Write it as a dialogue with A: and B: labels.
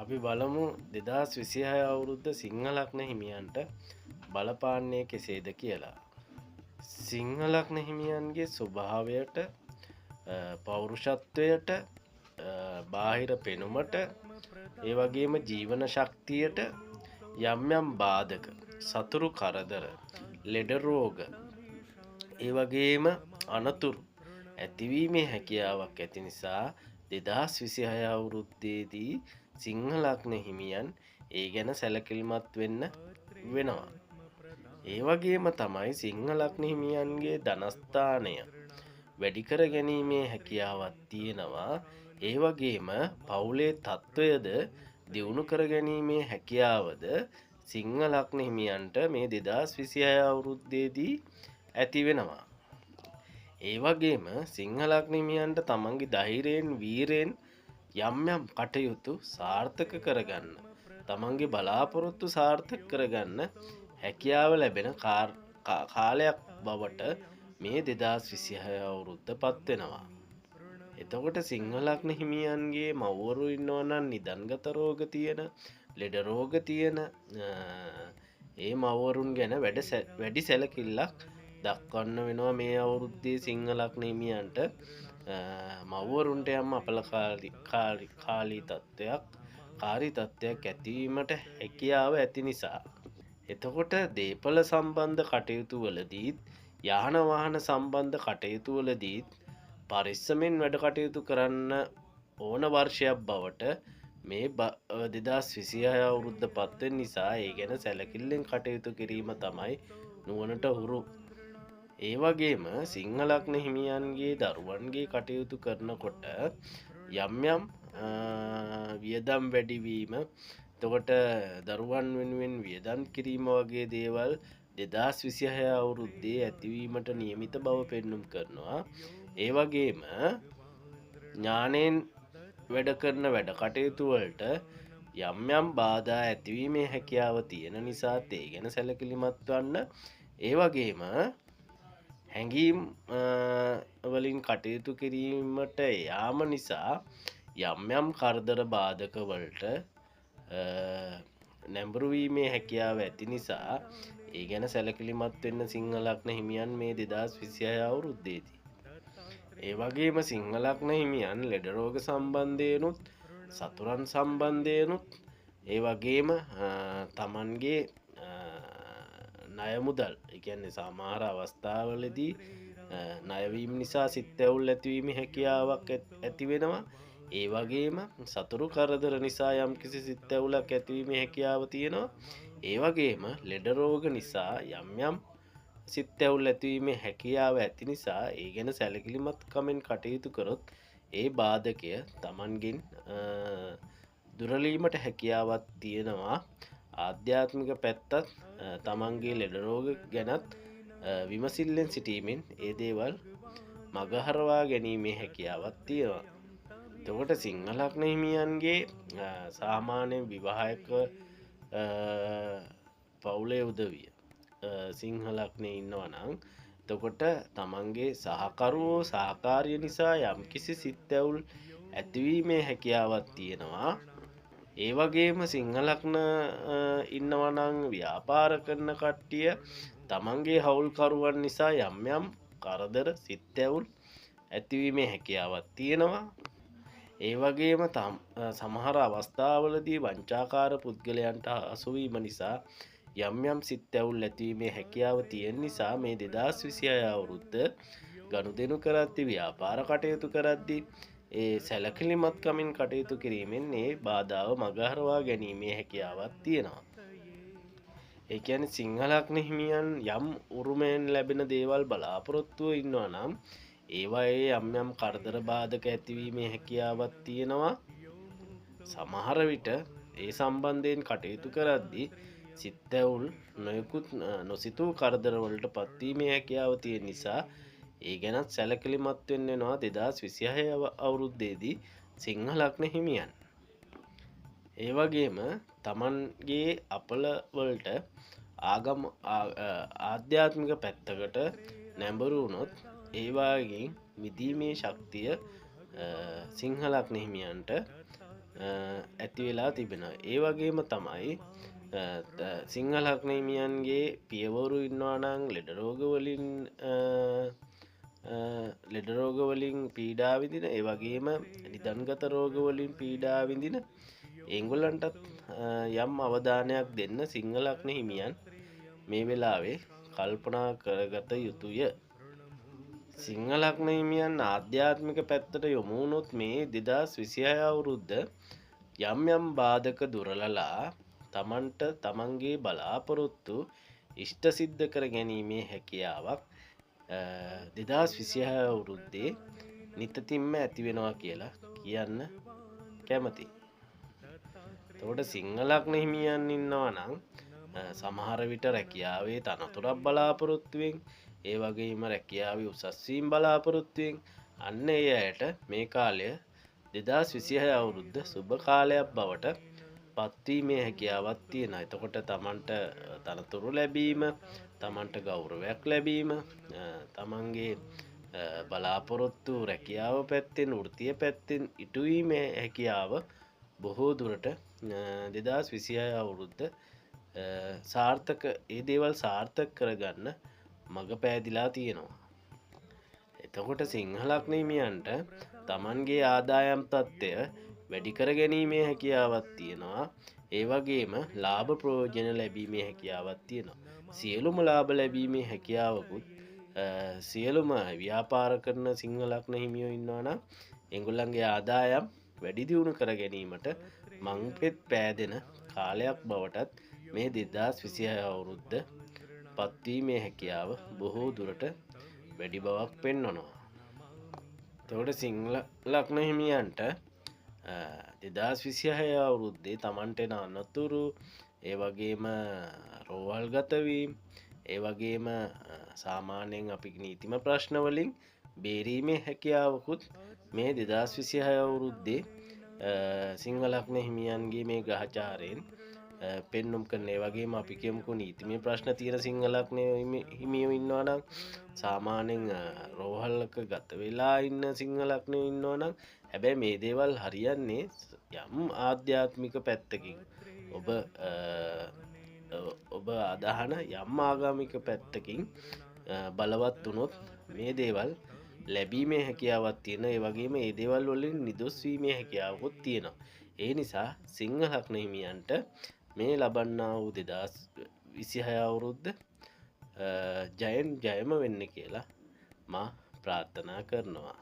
A: අපි බලමු 2026 අවුරුද්ද සිංහලක්න හිමියන්ට බලපාන්නේ කෙසේද කියලා. සිංහලක්න හිමියන්ගේ ස්වභාවයට පෞරුෂත්වයට බාහිර පෙනුමට ඒ වගේම ජීවන ශක්තියට යම් යම් බාධක සතුරු කරදර ලෙඩරෝග ඒ වගේම අනතුරු ඇතිවීමේ හැකියාවක් ඇති නිසා 2026 අවුරුද්දේදී සිංහලක්න හිමියන් ඒ ගැන සැලකිලිමත් වෙන්න වෙනවා. ඒ වගේම තමයි සිංහලක්න හිමියන්ගේ ධනස්ථානය වැඩිකර ගැනීමේ හැකියාවක් තියෙනවා. ඒ වගේම පවුලේ තත්ත්වයද දියුණු කර ගැනීමේ හැකියාවද සිංහලක්න හිමියන්ට මේ 2026 අවුරුද්දේදී ඇති වෙනවා. ඒ වගේම සිංහලක්න හිමියන්ට තමන්ගේ ධෛර්යයෙන් වීරයෙන් යම් යම් කටයුතු සාර්ථක කරගන්න තමන්ගේ බලාපොරොත්තු සාර්ථක කරගන්න හැකියාව ලැබෙන කාලයක් බවට මේ 2026 අවුරුද්ද පත්වෙනවා. එතකොට සිංහලක්න හිමියන්ගේ මව්වරු ඉන්නවනම් නිදන්ගත රෝග තියෙන ලෙඩ රෝග තියෙන ඒ මව්වරුන් ගැන වැඩි සැලකිල්ලක් දක්වන්න වෙනවා මේ අවුරුද්දේ සිංහලක්න හිමියන්ට. මව්වරුන්ට යම් කාලී තත්ත්වයක් ඇතිවීමට හැකියාව ඇති නිසා. එතකොට දේපල සම්බන්ධ කටයුතු වලදීත් යාන වාහන සම්බන්ධ කටයුතු වලදීත් පරිස්සමෙන් වැඩ කටයුතු කරන්න ඕන වර්ෂයක් බවට මේ 2026 අවුරුද්ද පත්වෙන නිසා ඒ ගැන සැලකිල්ලෙන් කටයුතු කිරීම තමයි නුවණට හුරු. ඒ වගේම සිංහලක්න හිමියන්ගේ දරුවන්ගේ කටයුතු කරනකොට යම් යම් වියදම් වැඩිවීම එතකොට දරුවන් වෙනුවෙන් වියදම් කිරීම වගේ දේවල් 2026 අවුරුද්දේ ඇතිවීමට නියමිත බව පෙන්නුම් කරනවා. ඒ වගේම ඥානයෙන් වැඩ කරන වැඩ කටයුතු වලට යම් යම් බාධා ඇතිවීමේ හැකියාව තියෙන නිසා ඒ ගැන සැලකිලිමත් වන්න. ඒ වගේම හැඟීම් වලින් කටයුතු කිරීමට යාම නිසා යම් යම් කරදර බාධක වලට නැඹුරුවීමේ හැකියාව ඇති නිසා ඒ ගැන සැලකිලිමත් වෙන්න සිංහලක්න හිමියන් මේ 2026 අවුරුද්දේදී. ඒ වගේම සිංහලක්න හිමියන් ලෙඩ රෝග සම්බන්ධයෙන්ුත් සතුරන් සම්බන්ධයෙන්ුත් ඒ වගේම තමන්ගේ ණය මුදල් කියන්නේ සමහර අවස්ථාවලදී ණයවීම නිසා සිත් ඇවුල් ඇතිවීමේ හැකියාවක් ඇති වෙනවා. ඒ වගේම සතුරු කරදර නිසා යම්කිසි සිත් ඇවුලක් ඇතිවීමේ හැකියාව තියෙනවා. ඒ වගේම ලෙඩ රෝග නිසා යම් යම් සිත් ඇවුල් ඇතිවීමේ හැකියාව ඇති නිසා ඒ ගැන සැලකිලිමත් කමෙන් කටයුතු කරොත් ඒ බාධකය තමන්ගෙන් දුරලීමට හැකියාවක් තියෙනවා. ආධ්‍යාත්මික පැත්තත් තමන්ගේ ලෙඩ රෝග ගැනත් විමසිල්ලෙන් සිටීමෙන් ඒ දේවල් මගහරවා ගැනීමේ හැකියාවක් තියෙනවා. එතකොට සිංහලක්න හිමියන්ගේ සාමාන්‍ය විවාහක පවුලේ උදවිය සිංහලක්නේ ඉන්නවනම් එතකොට තමන්ගේ සහකරුවෝ සහකාරිය නිසා යම් කිසි සිත් ඇවුල් ඇතිවීමේ හැකියාවක් තියෙනවා. ඒ වගේම සිංහලක්න ඉන්නවනං ව්‍යාපාර කරන කට්ටිය තමන්ගේ හවුල්කරුවන් නිසා යම් යම් කරදර සිත් ඇවුල් ඇතිවීමේ හැකියාවක් තියෙනවා. ඒ වගේම සමහර අවස්ථාවලදී වංචාකාර පුද්ගලයන්ට අසුවීම නිසා යම් යම් සිත් ඇවුල් ඇතිවීමේ හැකියාව තියෙන නිසා මේ 2026 අවුරුද්ද ගනුදෙනු කරද්දී ව්‍යාපාර කටයුතු කරද්දී ඒ සැලකිලිමත්කමින් කටයුතු කිරීමෙන් ඒ බාධාව මගහරවා ගැනීමේ හැකියාවක් තියෙනවා. ඒ කියන්නේ සිංහලක්න හිමියන් යම් උරුමයෙන් ලැබෙන දේවල් බලාපොරොත්තුව ඉන්නවා නම් ඒවායේ යම් යම් කරදර බාධක ඇතිවීමේ හැකියාවක් තියෙනවා. සමහර විට ඒ සම්බන්ධයෙන් කටයුතු කරද්දී සිත් ඇවුල් නොයෙකුත් නොසිතූ කරදරවලට පත්වීමේ හැකියාව තියෙන නිසා ඒ ගැනත් සැලකිලිමත් වෙන්න වෙනවා 2026 අවුරුද්දේදී සිංහලක්න හිමියන්. ඒ වගේම තමන්ගේ අපල වලට ආධ්‍යාත්මික පැත්තකට නැඹුරු වුණොත් ඒවාගෙන් මිදීමේ ශක්තිය සිංහලක්න හිමියන්ට ඇති වෙලා තිබෙනවා. ඒ වගේම තමයි සිංහල ලග්න හිමියන්ගේ පියවරු ඉන්නවා නම් ලෙඩ රෝග වලින් පීඩා විඳින, ඒ වගේම නිදන්ගත රෝග වලින් පීඩා විඳින ඒගොල්ලන්ටත් යම් අවධානයක් දෙන්න සිංහල ලග්න හිමියන් මේ වෙලාවේ කල්පනා කරගත යුතුය. සිංහල ලග්න හිමියන් ආධ්‍යාත්මික පැත්තට යොමු වුණොත් මේ 2026 අවුරුද්ද යම් යම් බාධක දුරලලා තමන්ට තමන්ගේ බලාපොරොත්තු ඉෂ්ට සිද්ධ කර ගැනීමේ හැකියාවක් 2026 අවුරුද්දේ නිතතින්ම ඇති වෙනවා කියලා කියන්න කැමතියි. එතකොට සිංහල ලග්න හිමියන් ඉන්නවා නම් සමහර විට රැකියාවේ තනතුරක් බලාපොරොත්තුවෙන්, ඒ වගේම රැකියාවේ උසස් වීම බලාපොරොත්තුවෙන් අන්න ඒ අයට මේ කාලය 2026 අවුරුද්ද සුබ කාලයක් බවට පත්වීමේ හැකියාවක් තියෙනවා. එතකොට තමන්ට තනතුරු ලැබීම, තමන්ට ගෞරවයක් ලැබීම, තමන්ගේ බලාපොරොත්තු රැකියාව පැත්තෙන්, වෘත්තීය පැත්තෙන් ඉටුවීමේ හැකියාව බොහෝ දුරට 2026 අවුරුද්ද සාර්ථක ඒ දේවල් සාර්ථක කරගන්න මඟ පෑදිලා තියෙනවා. එතකොට සිංහල ලග්න හිමියන්ට තමන්ගේ ආදායම් තත්ත්වය වැඩි කර ගැනීමේ හැකියාවක් තියෙනවා. ඒ වගේම ලාභ ප්‍රයෝජන ලැබීමේ හැකියාවක් තියෙනවා. සියලුම ලාභ ලැබීමේ හැකියාවකුත් සියලුම ව්‍යාපාර කරන සිංහල ලග්න හිමියෝ ඉන්නවා නම් ඒගොල්ලන්ගේ ආදායම් වැඩි දියුණු කර ගැනීමට මංපෙත් පෑදෙන කාලයක් බවටත් මේ 2026 අවුරුද්ද පත්වීමේ හැකියාව බොහෝ දුරට වැඩි බවක් පෙන්වනවා. එතකොට සිංහල ලග්න හිමියන්ට 2026 අවුරුද්දේ තමන්ට එන අනතුරු, ඒ වගේම රෝහල් ගතවීම, ඒ වගේම සාමාන්‍යයෙන් අපි නීතිම ප්‍රශ්න වලින් බේරීමේ හැකියාවකුත් මේ 2026 අවුරුද්දේ සිංහල ලග්න හිමියන්ගේ මේ ග්‍රහචාරයෙන් පෙන්නුම් කරන. ඒ වගේම අපි කියමුකෝ නීතිමය ප්‍රශ්න තියෙන සිංහල ලග්න හිමියෝ ඉන්නවා නම්, සාමාන්‍යයෙන් රෝහල්ක ගත වෙලා ඉන්න සිංහල ලග්නයෝ ඉන්නවා නම්, හැබැයි මේ දේවල් හරියන්නේ යම් ආධ්‍යාත්මික පැත්තකින් ඔබ අදහන යම් ආගමික පැත්තකින් බලවත් වුණොත් මේ දේවල් ලැබීමේ හැකියාවක් තියෙන. ඒ වගේම ඒ දේවල් වලින් නිදොස් වීමේ හැකියාවකුත් තියෙනවා. ඒ නිසා සිංහල ලග්න හිමියන්ට මේ ලබන්නා වූ 2026 අවුරුද්ද ජයෙන් ජයම වෙන්න කියලා මා ප්‍රාර්ථනා කරනවා.